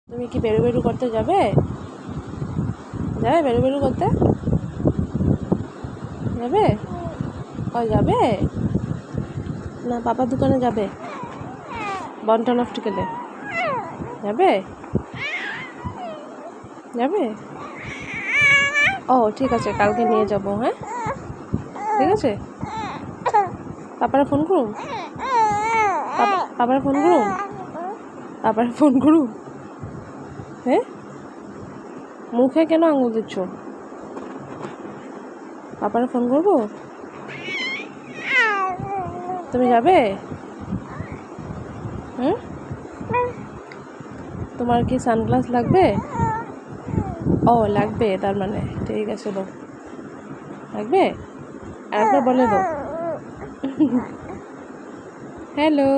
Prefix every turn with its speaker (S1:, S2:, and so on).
S1: তুমি কি বেরু বেরু করতে যাবে? যাবে বেরু বেরু করতে? যাবে? ও যাবে না, পাপার দোকানে যাবে? বন্টন অপটিক্যালে যাবে? যাবে? ও ঠিক আছে, কালকে নিয়ে যাব। হ্যাঁ ঠিক আছে। পাপারা ফোন করুম, পাপারা ফোন করুম, পাপারা ফোন করুম। হ্যাঁ, মুখে কেন আঙুল দিচ্ছ? পাপারা ফোন করবো? তুমি যাবে? হুম, তোমার কি সানগ্লাস লাগবে? ও লাগবে, তার মানে ঠিক আছে, লো লাগবে। আরেকবার বলে দাও। হ্যালো।